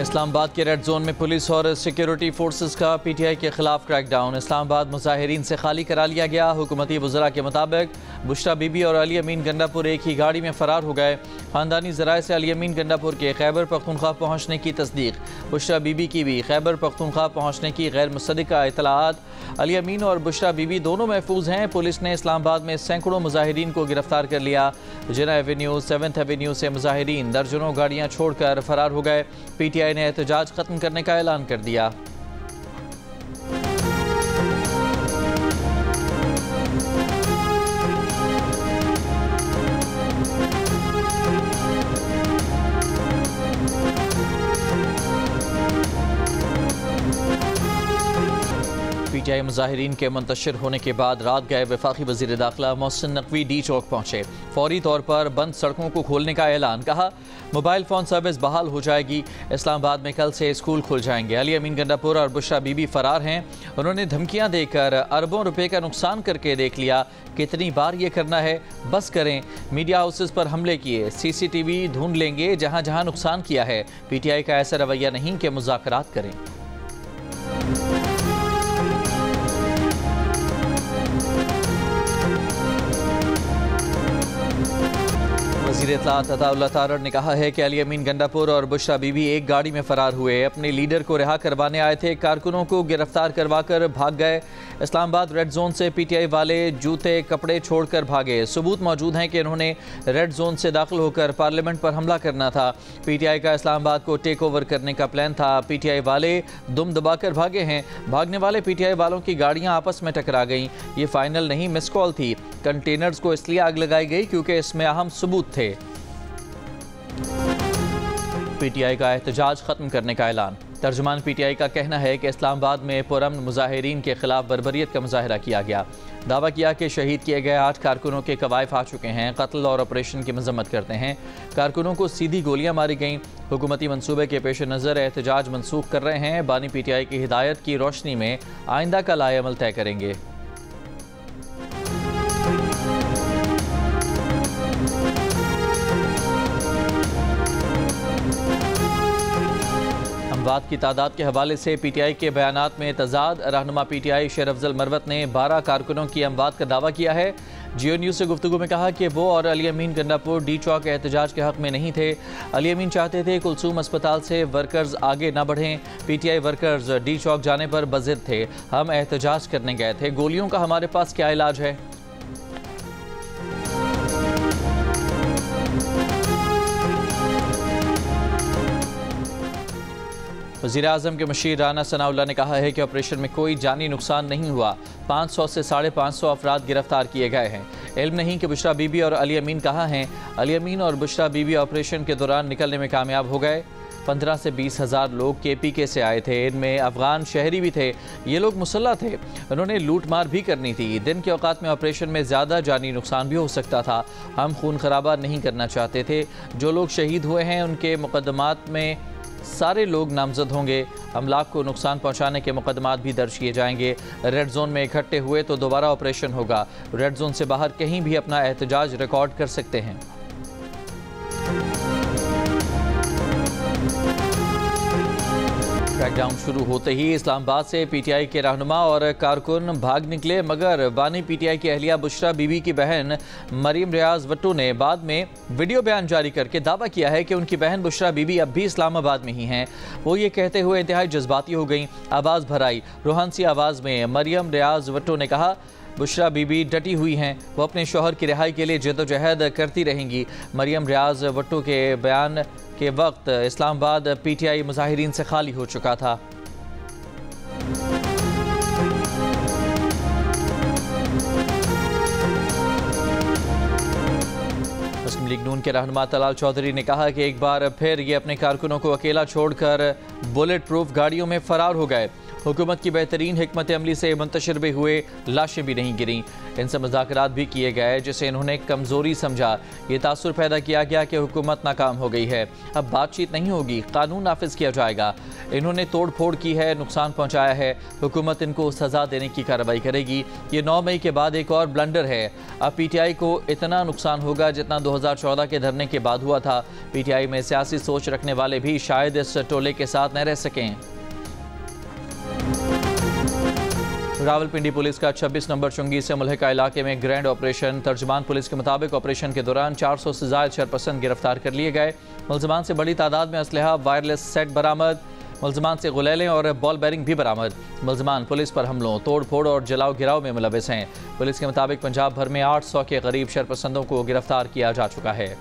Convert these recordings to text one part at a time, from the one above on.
इस्लामाबाद के red zone में police और सिक्योरिटी फोर्सेस का पीटीआई के खिलाफ क्रैकडाउन। इस्लामाबाद मुजाहिरीन से खाली करा लिया गया। हुकूमती वज़रा के मुताबिक बुशरा बीबी और अली अमीन गंडापुर एक ही गाड़ी में फरार हो गए। ख़ानदानी ज़राए से अली अमीन गंडापुर के खैबर पख्तूनख्वा पहुँचने की तस्दीक, बुशरा बीबी की भी खैबर पख्तूनख्वा पहुँचने की गैर मुसद्दिक़ा इतलाआत। अली अमीन और बुशरा बीबी दोनों महफूज हैं। पुलिस ने इस्लामाबाद में सैकड़ों मुजाहिरीन को गिरफ्तार कर लिया। जिना एवेन्यू, 7th एवेन्यू से मुजाहिरीन दर्जनों गाड़ियाँ छोड़कर फरार हो गए। पीटीआई ने एहतजाज खत्म करने का ऐलान कर दिया। पीटीआई मुजाहिरीन के मुंतशिर होने के बाद रात गए वफाकी वज़ीर दाखिला मोहसिन नकवी डी चौक पहुँचे। फौरी तौर पर बंद सड़कों को खोलने का ऐलान, कहा मोबाइल फ़ोन सर्विस बहाल हो जाएगी। इस्लामाबाद में कल से स्कूल खुल जाएंगे। अली अमीन गंडापुर और बुशरा बीबी फरार हैं। उन्होंने धमकियां देकर अरबों रुपए का नुकसान करके देख लिया। कितनी बार ये करना है, बस करें। मीडिया हाउसेस पर हमले किए, CCTV ढूंढ लेंगे जहां जहां नुकसान किया है। पीटीआई का ऐसा रवैया नहीं कि मुज़ाकरात करें। वज़ीर इत्तलाआत अताउल्लाह तारड़ ने कहा है कि अली अमीन गंडापुर और बुशरा बीबी एक गाड़ी में फरार हुए। अपने लीडर को रिहा करवाने आए थे, कारकुनों को गिरफ्तार करवाकर भाग गए। इस्लामाबाद रेड जोन से पीटीआई वाले जूते कपड़े छोड़कर भागे। सबूत मौजूद हैं कि इन्होंने रेड जोन से दाखिल होकर पार्लियामेंट पर हमला करना था। पीटीआई का इस्लामाबाद को टेक ओवर करने का प्लान था। पीटीआई वाले दुम दबाकर भागे हैं। भागने वाले पीटीआई वालों की गाड़ियां आपस में टकरा गईं। ये फाइनल नहीं, मिस कॉल थी। कंटेनर्स को इसलिए आग लगाई गई क्योंकि इसमें अहम सबूत थे। पीटीआई का एहतजाज खत्म करने का ऐलान। तर्जुमान पीटीआई का कहना है कि इस्लामाबाद में पुरअमन मुजाहिरीन के खिलाफ बर्बरियत का मुजाहिरा किया गया। दावा किया कि शहीद किए गए 8 कारकुनों के कवायफ आ चुके हैं। कत्ल और ऑपरेशन की मजम्मत करते हैं। कारकुनों को सीधी गोलियां मारी गईं। हुकूमती मंसूबे के पेश नज़र एहतजाज मनसूख कर रहे हैं। बानी पीटीआई की हिदायत की रोशनी में आइंदा का लाएअमल तय करेंगे। अमवात की तादाद के हवाले से पीटीआई के बयानात में तजाद। रहनुमा पीटीआई शेर अफजल मरवत ने 12 कारकुनों की अमवात का दावा किया है। जियो न्यूज़ से गुफ्तगू में कहा कि वो और अली अमीन गंडापुर डी चौक एहतजाज के हक़ में नहीं थे। अली अमीन चाहते थे कुलसूम अस्पताल से वर्कर्स आगे न बढ़ें। पीटीआई वर्कर्स डी चौक जाने पर बज़िद थे। हम एहतजाज करने गए थे। गोलियों का हमारे पास क्या इलाज है? वज़ीर आज़म के मशीर राना सनाउल्लाह ने कहा है कि ऑपरेशन में कोई जानी नुकसान नहीं हुआ। 500 से 550 अफराद गिरफ्तार किए गए हैं। इल्म नहीं कि बुशरा बीबी और अली अमीन कहाँ हैं। अली अमीन और बुशरा बीबी ऑपरेशन के दौरान निकलने में कामयाब हो गए। 15 से 20 हज़ार लोग KPK से आए थे। इनमें अफगान शहरी भी थे। ये लोग मुसल्लह थे। उन्होंने लूट मार भी करनी थी। दिन के औकात में ऑपरेशन में ज़्यादा जानी नुकसान भी हो सकता था। हम खून खराबा नहीं करना चाहते थे। जो लोग शहीद हुए हैं उनके मुकदमात में सारे लोग नामजद होंगे। अमलाक को नुकसान पहुंचाने के मुकदमात भी दर्ज किए जाएंगे। रेड जोन में इकट्ठे हुए तो दोबारा ऑपरेशन होगा। रेड जोन से बाहर कहीं भी अपना एहतजाज रिकॉर्ड कर सकते हैं। क्रैकडाउन शुरू होते ही इस्लामाबाद से पीटीआई के रहनुमा और कारकुन भाग निकले, मगर बानी पीटीआई की अहलिया बुशरा बीबी की बहन मरीम रियाज वट्टू ने बाद में वीडियो बयान जारी करके दावा किया है कि उनकी बहन बुशरा बीबी अब भी इस्लामाबाद में ही हैं। वो ये कहते हुए इंतहाई जज्बाती हो गई, आवाज़ भराई। रूहानसी आवाज़ में मरीम रियाज वट्टू ने कहा बुशरा बीबी डटी हुई हैं। वो अपने शौहर की रिहाई के लिए जद्दोजहद करती रहेंगी। मरीम रियाज वट्टू के बयान के वक्त इस्लामाबाद पीटीआई मुजाहिरीन से खाली हो चुका था। मुस्लिम लीग नून के रहनुमा तलाल चौधरी ने कहा कि एक बार फिर ये अपने कारकुनों को अकेला छोड़कर बुलेट प्रूफ गाड़ियों में फरार हो गए। हुकूमत की बेहतरीन हिकमत अमली से मुंतशिर भी हुए, लाशें भी नहीं गिरी। इनसे मुज़ाकरात भी किए गए जिसे इन्होंने कमज़ोरी समझा। ये तासुर पैदा किया गया कि हुकूमत नाकाम हो गई है, अब बातचीत नहीं होगी, कानून नाफिज किया जाएगा। इन्होंने तोड़ फोड़ की है, नुकसान पहुँचाया है, हुकूमत इनको सज़ा देने की कार्रवाई करेगी। ये 9 मई के बाद एक और ब्लंडर है। अब PTI को इतना नुकसान होगा जितना 2014 के धरने के बाद हुआ था। PTI में सियासी सोच रखने वाले भी शायद इस टोले के साथ न रह सकें। रावलपिंडी पुलिस का 26 नंबर चुंगी से मुल्हिका इलाके में ग्रैंड ऑपरेशन। तर्जुमान पुलिस के मुताबिक ऑपरेशन के दौरान 400 से ज़ायद शरपसंद गिरफ्तार कर लिए गए। मुल्ज़मान से बड़ी तादाद में असलहा, वायरलेस सेट बरामद। मुल्ज़मान से गुलेलें और बॉल बेरिंग भी बरामद। मुल्ज़मान पुलिस पर हमलों, तोड़ फोड़ और जलाओ गिराव में मुलविस हैं। पुलिस के मुताबिक पंजाब भर में 800 के करीब शरपसंदों को गिरफ्तार किया जा चुका है।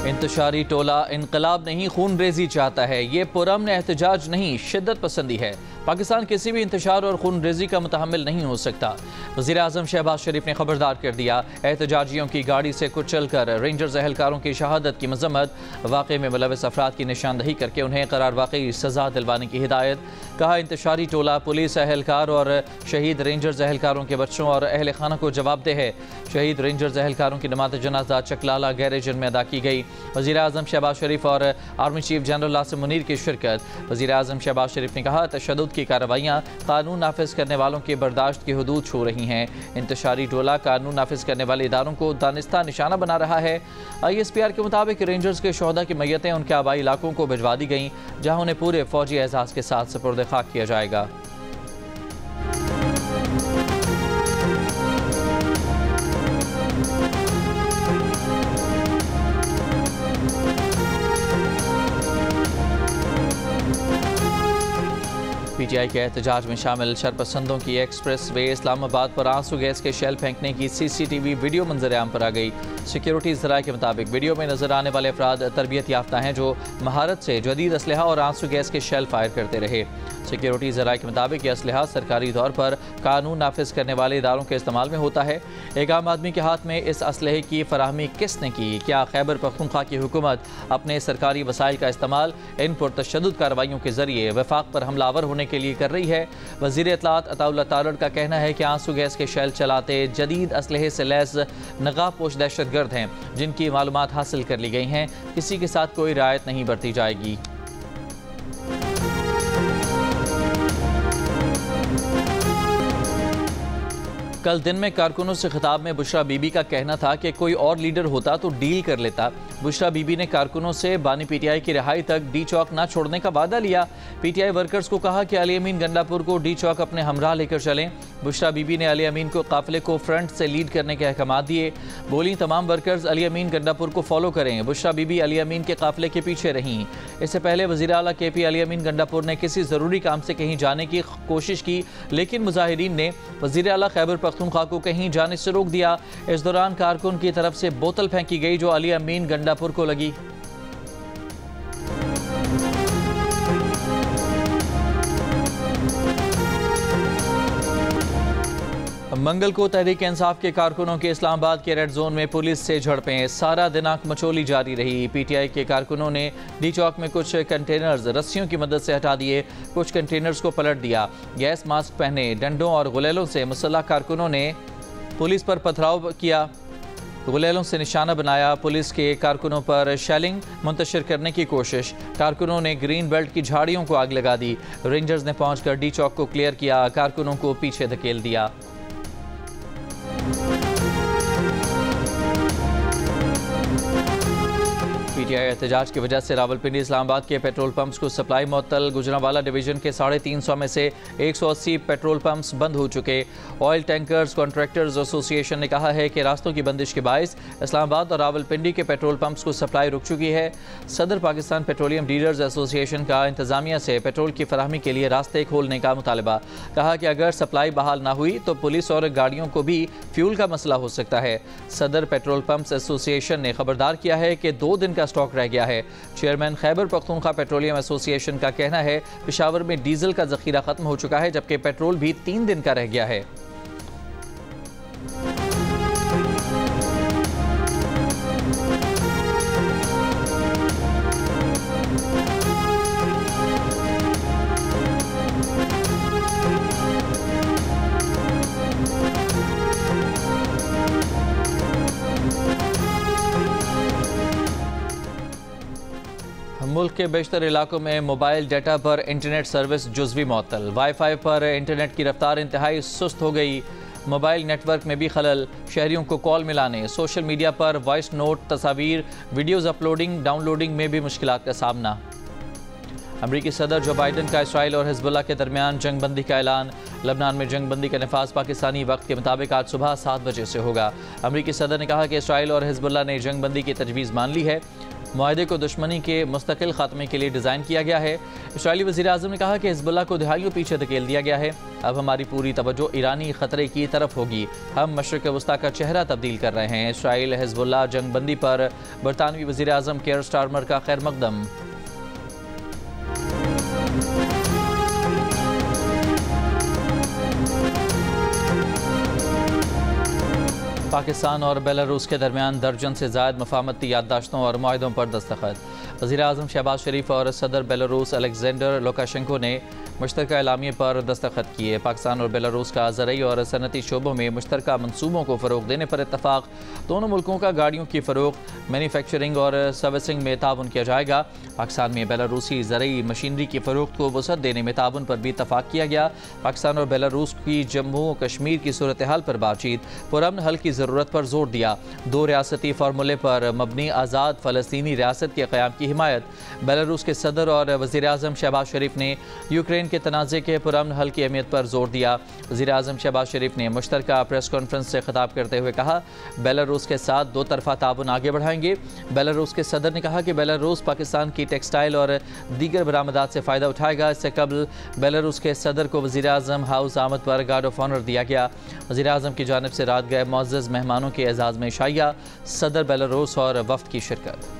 इंतशारी टोला इनकलाब नहीं, खून रेजी चाहता है। ये पुरअमन एहतजाज नहीं, शिद्दत पसंदी है। पाकिस्तान किसी भी इंतशार और खून रेजी का मुतहम्मिल नहीं हो सकता। वज़ीर आज़म शहबाज शरीफ ने खबरदार कर दिया। एहतजाजियों की गाड़ी से कुचल कर रेंजर्स एहलकारों की शहादत की मजम्मत। वाक़े में मुलविस अफराद की निशानदही करके उन्हें करार वाक़ई सज़ा दिलवाने की हिदायत। कहा, इंतशारी टोला पुलिस एहलकार और शहीद रेंजर्स एहलकारों के बच्चों और अहल खाना को जवाबदेह है। शहीद रेंजर्स एहलकारों की नमाज़ जनाजा चकलाला गैरेज में अदा की गई। वज़ीर आज़म शहबाज शरीफ और army chief general Asim Munir की शिरकत। वज़ीर आज़म शहबाज शरीफ ने कहा, तशद्दुद की कार्रवाइयाँ कानून नाफिज करने वालों के बर्दाश्त की हदूद छू रही हैं। इंतशारी टोला कानून नाफिज करने वाले इदारों को दानिस्ता निशाना बना रहा है। ISPR के मुताबिक रेंजर्स के शोहदा की मैयतें उनके आबाई इलाकों को भिजवा दी गईं, जहाँ उन्हें पूरे फौजी एहसास के साथ सुपुर्द खाक किया जाएगा। PTI के एहतजाज में शामिल शरपसंदों की एक्सप्रेस वे इस्लामाबाद पर आंसू गैस के शेल फेंकने की CCTV वीडियो मंजर आम पर आ गई। सिक्योरिटी ज़राए के मुताबिक वीडियो में नजर आने वाले अफराद तरबियत याफ्ता हैं जो महारत से जदीद असलहा और आंसू गैस के शेल फायर करते रहे। सिक्योरिटी ज़राए के मुताबिक यह असलहा सरकारी तौर पर कानून नाफिज करने वाले इदारों के इस्तेमाल में होता है। एक आम आदमी के हाथ में इस असलहे की फराहमी किसने की? क्या खैबर पख्तूनख्वा की हुकूमत अपने सरकारी वसाइल का इस्तेमाल इन पुरतशद्दुद कार्रवाइयों के जरिए वफाक पर हमलावर होने के लिए कर रही है? वज़ीर इत्तलात अताउल्लाह तारड़ का कहना है कि आंसू गैस के शेल चलाते जदीद असलहे से लैस नकाब पोश दहशतगर्द हैं, जिनकी मालूमात हासिल कर ली गई हैं। किसी के साथ कोई रियायत नहीं बरती जाएगी। कल दिन में कारकुनों से खिताब में बुशरा बीबी का कहना था कि कोई और लीडर होता तो डील कर लेता। बुशरा बीबी ने कारकुनों से बानी PTI की रिहाई तक डी चौक ना छोड़ने का वादा लिया। PTI वर्कर्स को कहा कि अली अमीन गंडापुर को डी चौक अपने हमरा लेकर चलें। बुशरा बीबी ने अली अमीन को काफिले को फ्रंट से लीड करने के अहकाम दिए। बोली, तमाम वर्कर्स अली अमीन गंडापुर को फॉलो करें। बुशरा बीबी अली अमीन के काफिले के पीछे रहीं। इससे पहले वज़ीर आला KP अली अमीन गंडापुर ने किसी ज़रूरी काम से कहीं जाने की कोशिश की, लेकिन मुजाहिरीन ने वज़ीर आला खैबर पख्तूनख्वा को कहीं जाने से रोक दिया। इस दौरान कारकुन की तरफ से बोतल फेंकी गई जो अली अमीन गंडापुर को लगी। मंगल को तहरीक इंसाफ के कारकुनों के इस्लामाबाद के रेड जोन में पुलिस से झड़पें। सारा दिन आंख मचोली जारी रही। PTI के कारकुनों ने डी चौक में कुछ कंटेनर्स रस्सियों की मदद से हटा दिए, कुछ कंटेनर्स को पलट दिया। गैस मास्क पहने डंडों और गुलेलों से मुसल्लह कारकुनों ने पुलिस पर पथराव किया, गुलेलों से निशाना बनाया। पुलिस के कारकुनों पर शेलिंग मुंतशिर करने की कोशिश। कारकुनों ने ग्रीन बेल्ट की झाड़ियों को आग लगा दी। रेंजर्स ने पहुंचकर डी चौक को क्लियर किया, कारकुनों को पीछे धकेल दिया। PTI एहतजाज की वजह से रावलपिंडी इस्लामाबाद के पेट्रोल पंप्स को सप्लाई मुअत्तल। गुजरांवाला डिवीजन के 350 में से 180 पेट्रोल पंप्स बंद हो चुके। ऑयल टैंकर्स कॉन्ट्रैक्टर्स एसोसिएशन ने कहा है कि रास्तों की बंदिश के बायस इस्लामाबाद और रावलपिंडी के पेट्रोल पंप्स को सप्लाई रुक चुकी है। सदर पाकिस्तान पेट्रोलियम डीलर्स एसोसिएशन का इंतजामिया से पेट्रोल की फराहमी के लिए रास्ते खोलने का मुतालबा। कहा कि अगर सप्लाई बहाल ना हुई तो पुलिस और गाड़ियों को भी फ्यूल का मसला हो सकता है। सदर पेट्रोल पंप्स एसोसिएशन ने खबरदार किया है कि 2 दिन का स्टॉक रह गया है। Chairman Khyber Pakhtunkhwa petroleum association का कहना है पेशावर में डीजल का जखीरा खत्म हो चुका है, जबकि पेट्रोल भी 3 दिन का रह गया है। मुल्क के बेशतर इलाकों में मोबाइल डाटा पर इंटरनेट सर्विस जुज़वी मअतल। वाईफाई पर इंटरनेट की रफ्तार इंतहाई सुस्त हो गई। मोबाइल नेटवर्क में भी खलल। शहरियों को कॉल मिलाने, सोशल मीडिया पर वॉइस नोट, तस्वीर, वीडियोज़ अपलोडिंग डाउनलोडिंग में भी मुश्किलात का सामना। अमरीकी सदर जो बाइडन का इसराइल और हिजबुल्लाह के दरमियान जंगबंदी का ऐलान। लबनान में जंगबंदी का नफाज पाकिस्तानी वक्त के मुताबिक आज सुबह 7 बजे से होगा। अमरीकी सदर ने कहा कि इसराइल और हिजबुल्लाह ने जंगबंदी की तजवीज़ मान ली है। मुआहदे को दुश्मनी के मुस्तकिल खात्मे के लिए डिज़ाइन किया गया है। इसराइली वज़ीर आज़म ने कहा कि हिजबुल्लाह को दिहाइयों पीछे धकेल दिया गया है। अब हमारी पूरी तवज्जो ईरानी ख़तरे की तरफ होगी। हम मशरिक़ वस्ता का चेहरा तब्दील कर रहे हैं। इसराइल हिजबुल्लाह जंगबंदी पर बरतानवी वज़ीर आज़म केयर स्टारमर का खैर मकदम। पाकिस्तान और बेलारूस के दरमियान दर्जन से ज़ायद मफाहमती याददाश्तों और मुआहदों पर दस्तखत। वज़ीर आज़म शहबाज शरीफ और सदर बेलारूस अलेक्जेंडर लुकाशेंको ने मुश्तरका एलामिये पर दस्तखत किए। पाकिस्तान और बेलारूस का ज़रई और सनती शोबों में मुश्तरका मनसूबों को फ़रोग़ देने पर इत्तफ़ाक़। दोनों मुल्कों का गाड़ियों की फ़रोख्त, मैन्युफैक्चरिंग और सर्विसिंग में ताउन किया जाएगा। पाकिस्तान में बेलारूसी ज़रई मशीनरी की फ़रोख्त को वसअत देने में ताउन पर भी इत्तफ़ाक़ किया गया। पाकिस्तान और बेलारूस की जम्मू और कश्मीर की सूरत हाल पर बातचीत, पुरअमन हल की ज़रूरत पर जोर दिया। दो रियासती फार्मूले पर मबनी आज़ाद फ़लस्तीनी रियासत के क़याम की हिमायत। बेलारूस के सदर और वज़ीर आज़म शहबाज शरीफ ने यूक्रेन के तनाज़े के पुरअमन हल की अहमियत पर जोर दिया। वज़ीर आज़म शहबाज शरीफ ने मुश्तरका प्रेस कॉन्फ्रेंस से खिताब करते हुए कहा, बेलारूस के साथ दो तरफ़ा ताउन आगे बढ़ाएंगे। बेलारूस के सदर ने कहा कि बेलारूस पाकिस्तान की टेक्सटाइल और दीगर बरामदात से फ़ायदा उठाएगा। इससे कबल बेलारूस के सदर को वज़ीर आज़म हाउस आमद पर गार्ड ऑफ ऑनर दिया गया। वज़ीर आज़म की जानिब से रात गए मुअज़्ज़ज़ मेहमानों के एजाज़ में शाइया सदर बेलारूस और वफ़द की शिरकत।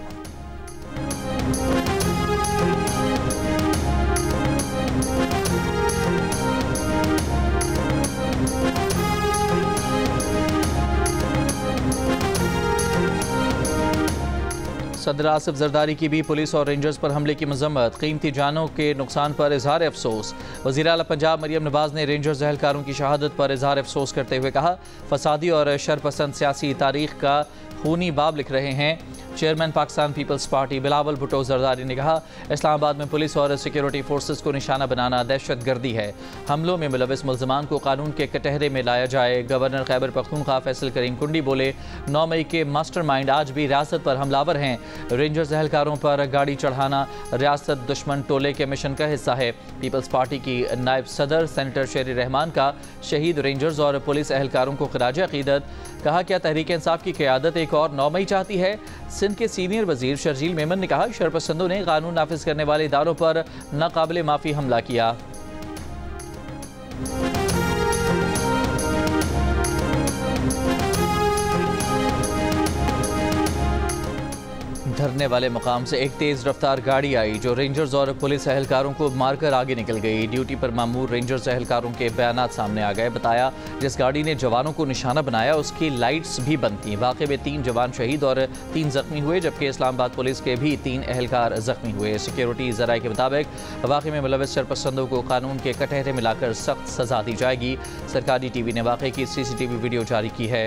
सदर आसिफ जरदारी की भी पुलिस और रेंजर्स पर हमले की मजम्मत। कीमती जानों के नुकसान पर इजहार अफसोस। वज़ीर आला पंजाब मरियम नवाज ने रेंजर्स एहलकारों की शहादत पर इजहार अफसोस करते हुए कहा, फसादी और शरपसंद सियासी तारीख का खूनी बाब लिख रहे हैं। Chairman Pakistan peoples party Bilawal Bhutto Zardari ने कहा, इस्लामाबाद में पुलिस और सिक्योरिटी फोर्सेस को निशाना बनाना दहशत गर्दी है। हमलों में मुलविस मुल्ज़मान को कानून के कटहरे में लाया जाए। गवर्नर खैबर पख्तूनख्वा फैसल करीम कुंडी बोले, 9 मई के मास्टरमाइंड आज भी रियासत पर हमलावर हैं। रेंजर्स एहलकारों पर गाड़ी चढ़ाना रियासत दुश्मन टोले के मिशन का हिस्सा है। पीपल्स पार्टी की नायब सदर सेनेटर शेरी रहमान का शहीद रेंजर्स और पुलिस एहलकारों को खिराज अकीदत। कहा, क्या तहरीक इंसाफ की क़यादत एक और 9 मई चाहती है? सिंध के सीनियर वजीर शर्जील मेमन ने कहा, शरपसंदों ने कानून नाफिज करने वाले इदारों पर नाकाबिले माफ़ी हमला किया। धरने वाले मकाम से एक तेज़ रफ्तार गाड़ी आई जो रेंजर्स और पुलिस एहलकारों को मारकर आगे निकल गई। ड्यूटी पर मामूर रेंजर्स एहलकारों के बयानात सामने आ गए। बताया, जिस गाड़ी ने जवानों को निशाना बनाया उसकी लाइट्स भी बंद थीं। वाक़े में 3 जवान शहीद और 3 जख्मी हुए, जबकि इस्लामाबाद पुलिस के भी 3 एहलकार जख्मी हुए। सिक्योरिटी ज़राए के मुताबिक वाक़े में मुलविस शरपसंदों को कानून के कटहरे में लाकर सख्त सज़ा दी जाएगी। सरकारी TV ने वाक़े की CCTV वीडियो जारी की है।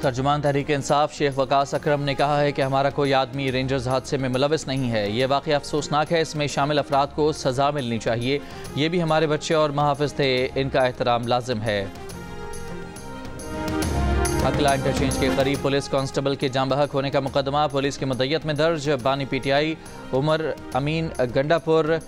तर्जुमान तहरीक इंसाफ शेख वकास अकरम ने कहा है कि हमारा कोई आदमी रेंजर्स हादसे में मुलविस नहीं है। ये वाक़या अफसोसनाक है। इसमें शामिल अफराद को सज़ा मिलनी चाहिए। ये भी हमारे बच्चे और महाफिज थे, इनका एहतराम लाजिम है। अकला इंटरचेंज के करीब पुलिस कांस्टेबल के जाम बहक होने का मुकदमा पुलिस की मुद्दत में दर्ज। बानी PTI उमर अमीन गंडापुर,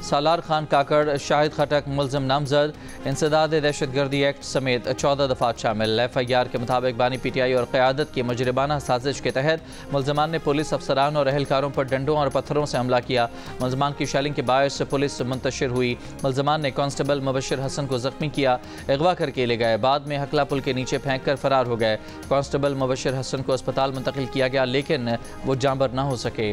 सालार खान काकड़, शाहिद खटक मुल्ज़िम नामजद। इंसदाद दहशतगर्दी एक्ट समेत 14 दफ़ात शामिल। FIR के मुताबिक बानी PTI और क़यादत की मुजरिमाना साजिश के तहत मुल्ज़िमान ने पुलिस अफसरान और एहलकारों पर डंडों और पत्थरों से हमला किया। मुल्ज़िमान की शेलिंग के बायस पुलिस मुंतशिर हुई। मुल्ज़िमान ने कांस्टेबल मुबशिर हसन को ज़ख्मी किया, अगवा करके ले गए। बाद में हकला पुल के नीचे फेंक कर फरार हो गए। कांस्टेबल मुबशिर हसन को अस्पताल मुंतकिल किया गया, लेकिन वो जांबर न हो सके।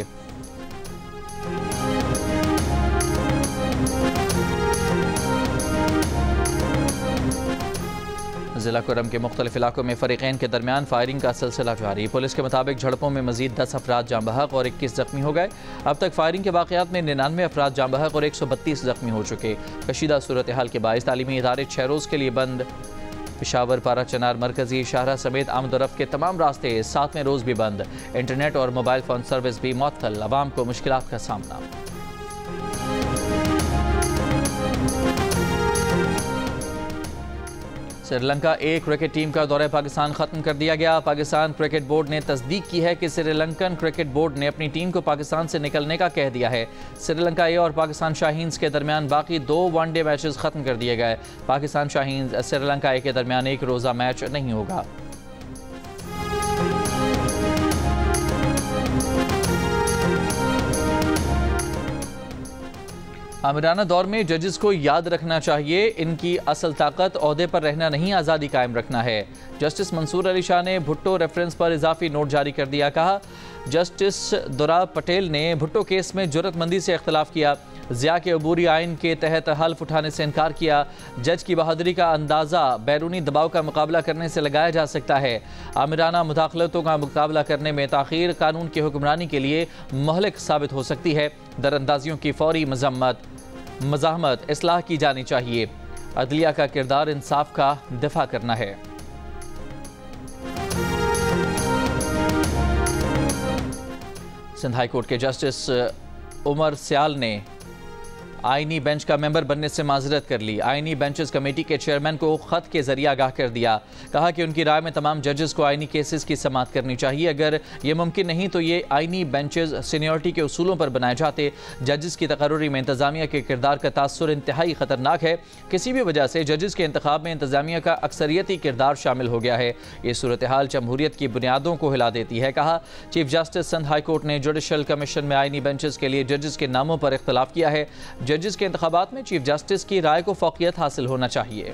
जिला कुरम के मुख्तलिफ इलाकों में फरीकैन के दरमियान फायरिंग का सिलसिला जारी। पुलिस के मुताबिक झड़पों में मजीद 10 अफराद जाँ बहक और 21 जख्मी हो गए। अब तक फायरिंग के वाक़यात में 99 अफराद जाँ बहक और 132 जख्मी हो चुके। कशीदा सूरत हाल के बाइस तालीमी इदारे 6 रोज़ के लिए बंद। पेशावर पारा चनार मरकजी शाहरा समेत आमदरफ्त के तमाम रास्ते 7वें रोज़ भी बंद। इंटरनेट और मोबाइल फ़ोन सर्विस भी मुअत्तल। अवाम को मुश्किलात का सामना। श्रीलंका ए क्रिकेट टीम का दौरा पाकिस्तान खत्म कर दिया गया। पाकिस्तान क्रिकेट बोर्ड ने तस्दीक की है कि श्रीलंकन क्रिकेट बोर्ड ने अपनी टीम को पाकिस्तान से निकलने का कह दिया है। श्रीलंका ए और पाकिस्तान शाहीन्स के दरमियान बाकी 2 वनडे मैचेस खत्म कर दिए गए। पाकिस्तान शाहीन्स श्रीलंका ए के दरमियान एक रोज़ा मैच नहीं होगा। आमिराना दौर में जजेस को याद रखना चाहिए, इनकी असल ताकत ओहदे पर रहना नहीं, आज़ादी कायम रखना है। जस्टिस मंसूर अली शाह ने भुट्टो रेफरेंस पर इजाफी नोट जारी कर दिया। कहा, जस्टिस दुरा पटेल ने भुट्टो केस में जुर्रतमंदी से इख्तलाफ किया। ज़िया के अबूरी आइन के तहत हल्फ उठाने से इनकार किया। जज की बहादुरी का अंदाज़ा बैरूनी दबाव का मुकाबला करने से लगाया जा सकता है। आमिराना मुदाखलतों का मुकाबला करने में ताख़ीर कानून की हुक्मरानी के लिए महलिक साबित हो सकती है। दरअंदाजियों की फौरी मज़ाहमत इस्लाह की जानी चाहिए। अदलिया का किरदार इंसाफ का दिफा करना है। सिंध हाई कोर्ट के जस्टिस उमर सियाल ने आईनी बेंच का मेंबर बनने से माजरत कर ली। आईनी बेंचेस कमेटी के चेयरमैन को खत के जरिए आगाह कर दिया। कहा कि उनकी राय में तमाम जजेस को आईनी केसेस की समाअत करनी चाहिए। अगर ये मुमकिन नहीं तो ये आईनी बेंचेस सीनियरिटी के उसूलों पर बनाए जाते। जजेस की तकर्रुरी में इंतजामिया के किरदार का तासुर इंतहाई खतरनाक है। किसी भी वजह से जजेस के इंतखाब में इंतजामिया का अक्सरियती किरदार शामिल हो गया है। ये सूरत हाल जमहूरियत की बुनियादों को हिला देती है। कहा, chief justice Sindh high court ने जुडिशल कमीशन में आईनी बेंचेस के लिए जजेस के नामों पर इख्तलाफ किया है। जजेस के इंतखाबात में चीफ जस्टिस की राय को फौकियत हासिल होना चाहिए।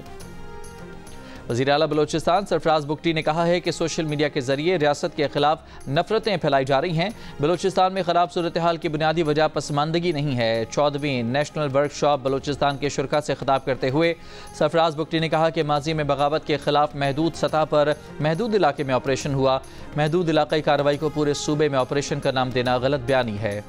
वज़ीर आला बलोचिस्तान सरफराज बुगटी ने कहा है कि सोशल मीडिया के जरिए रियासत के खिलाफ नफरतें फैलाई जा रही हैं। बलोचिस्तान में खराब सूरत हाल की बुनियादी वजह पसमानदगी नहीं है। 14वीं नेशनल वर्कशॉप बलोचिस्तान के शुरका से खिताब करते हुए सरफराज बुगटी ने कहा कि माजी में बगावत के खिलाफ महदूद सतह पर महदूद इलाके में ऑपरेशन हुआ। महदूद इलाक़ाई कार्रवाई को पूरे सूबे में ऑपरेशन का नाम देना गलत बयानी है।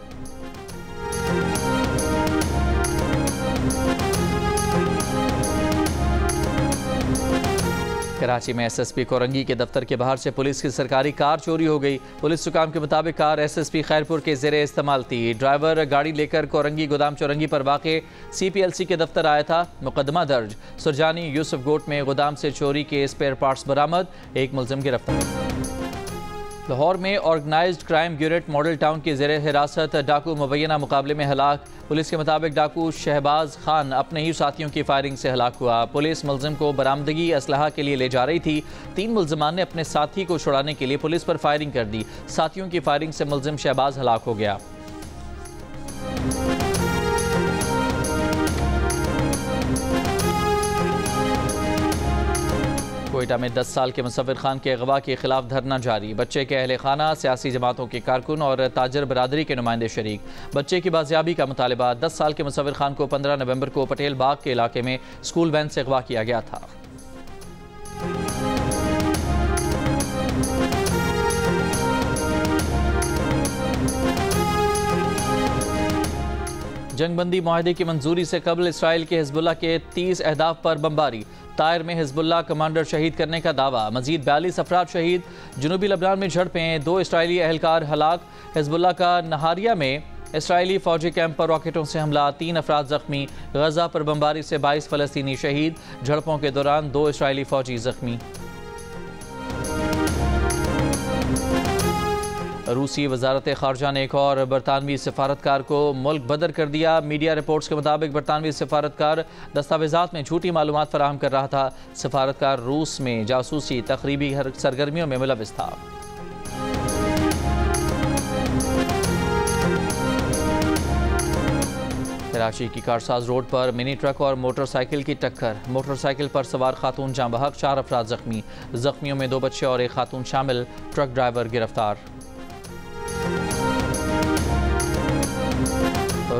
कराची में एसएसपी कोरंगी के दफ्तर के बाहर से पुलिस की सरकारी कार चोरी हो गई। पुलिस सुकाम के मुताबिक कार एसएसपी खैरपुर के ज़ेरे इस्तेमाल थी। ड्राइवर गाड़ी लेकर कोरंगी गोदाम चौरंगी पर वाक़े CPLC के दफ्तर आया था। मुकदमा दर्ज। सुरजानी यूसुफ गोट में गोदाम से चोरी के स्पेयर पार्ट्स बरामद। एक मुलजिम गिरफ्तार। लाहौर में organised crime unit Model Town के ज़ेरे हिरासत डाकू मुबैना मुकाबले में हलाक। पुलिस के मुताबिक डाकू शहबाज खान अपने ही साथियों की फायरिंग से हलाक हुआ। पुलिस मुलजिम को बरामदगी असलहा के लिए ले जा रही थी। 3 मुलजिमान ने अपने साथी को छुड़ाने के लिए पुलिस पर फायरिंग कर दी। साथियों की फायरिंग से मुलजिम शहबाज हलाक हो गया। कोयटा में 10 साल के मुसव्विर खान के अगवा के खिलाफ धरना जारी। बच्चे के अहले खाना, सियासी जमातों के कारकुन और ताजर बरादरी के नुमाइंदे शरीक। बच्चे की बाजियाबी का मुतालबा। 10 साल के मुसव्विर खान को 15 नवंबर को पटेल बाग के इलाके में स्कूल वैन से अगवा किया गया था। जंगबंदी मुआहदे की मंजूरी से कबल इसराइल के हिजबुल्लाह के 30 अहदाफ पर बमबारी। तायर में हिजबुल्लाह कमांडर शहीद करने का दावा। मजीद 42 अफराद शहीद। जनूबी लबनान में झड़पें, 2 इसराइली एहलकार हलाक। हिजबुल्लाह का नहारिया में इसराइली फौजी कैंप पर रॉकेटों से हमला, 3 अफराद जख्मी। गजा पर बमबारी से 22 फ़लस्तीनी शहीद। झड़पों के दौरान 2 इसराइली फौजी जख्मी। रूसी वजारत खारजा ने एक और बरतानवी सफारतकार को मुल्क बदर कर दिया। मीडिया रिपोर्ट्स के मुताबिक बरतानवी सफारतकार दस्तावेजात में झूठी मालूमात फराहम कर रहा था। सफारतकार रूस में जासूसी तकरीबी सरगर्मियों में मुलविस था। कराची की कारसाज रोड पर मिनी ट्रक और मोटरसाइकिल की टक्कर। मोटरसाइकिल पर सवार खातून जाँ बहक, 4 अफराद जख्मी। जख्मियों में 2 बच्चे और 1 खातून शामिल। ट्रक ड्राइवर गिरफ्तार।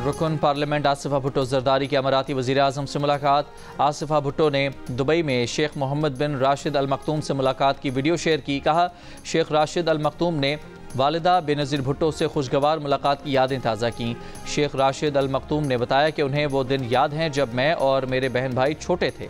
रुकन पार्लियामेंट आसिफा भुट्टो जरदारी के अमाराती वज़ीर-ए-आज़म से मुलाकात। आसिफा भुट्टो ने दुबई में शेख मोहम्मद बिन राशिद अल मखतूम से मुलाकात की वीडियो शेयर की। कहा, शेख राशिद अल मखतूम ने वालिदा बेनज़ीर भुट्टो से खुशगवार मुलाकात की यादें ताज़ा की। शेख राशिद अल मखतूम ने बताया कि उन्हें वो दिन याद हैं जब मैं और मेरे बहन भाई छोटे थे।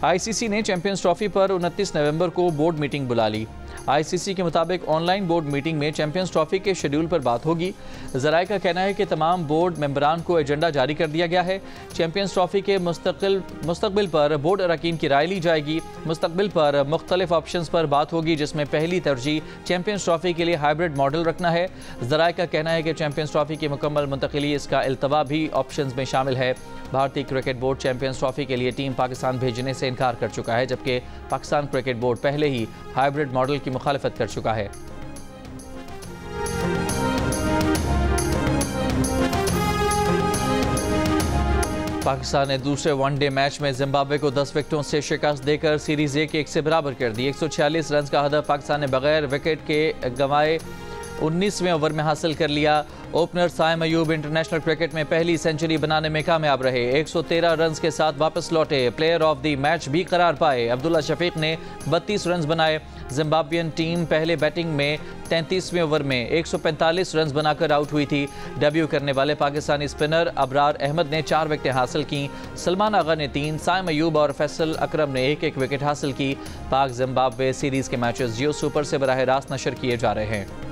आईसीसी ने चैंपियंस ट्रॉफी पर 29 नवंबर को बोर्ड मीटिंग बुला ली। आईसीसी के मुताबिक ऑनलाइन बोर्ड मीटिंग में चैंपियंस ट्रॉफी के शेड्यूल पर बात होगी। ज़राए का कहना है कि तमाम बोर्ड मेंबरान को एजेंडा जारी कर दिया गया है। चैंपियंस ट्रॉफी के मुस्तकबिल पर बोर्ड अरकान की राय ली जाएगी। मुस्तकबिल पर मुख्तलिफ ऑप्शंस पर बात होगी, जिसमें पहली तरजीह चैंपियंस ट्रॉफी के लिए हाइब्रिड मॉडल रखना है। ज़राए का कहना है कि चैंपियंस ट्रॉफी की मुकम्मल मुंतकिली इसका अल्तवा भी ऑप्शंस में शामिल है। भारतीय क्रिकेट बोर्ड चैंपियंस ट्रॉफी के लिए टीम पाकिस्तान भेजने से इनकार कर चुका है, जबकि पाकिस्तान क्रिकेट बोर्ड पहले ही हाइब्रिड मॉडल की मुखालफत कर चुका है। पाकिस्तान ने दूसरे वनडे मैच में जिम्बाब्वे को 10 विकेटों से शिकस्त देकर सीरीज ए के 1 से बराबर कर दी। 146 रन का हदफ पाकिस्तान ने बगैर विकेट के गंवाए 19वें ओवर में हासिल कर लिया। Opener Saim Ayub international cricket में पहली सेंचुरी बनाने में कामयाब रहे। 113 रन के साथ वापस लौटे। प्लेयर ऑफ द मैच भी करार पाए। अब्दुल्ला शफीक ने 32 रन बनाए। जिम्बाब्वियन टीम पहले बैटिंग में 33वें ओवर में 145 रन बनाकर आउट हुई थी। डेब्यू करने वाले पाकिस्तानी स्पिनर अबरार अहमद ने 4 विकेटें हासिल की। सलमान आगा ने 3, साइम अयूब और फैसल अकरम ने 1-1 विकेट हासिल की। पाक जिम्बाब्वे सीरीज के मैचेस जियो सुपर से बराह रास्त नशर किए जा रहे हैं।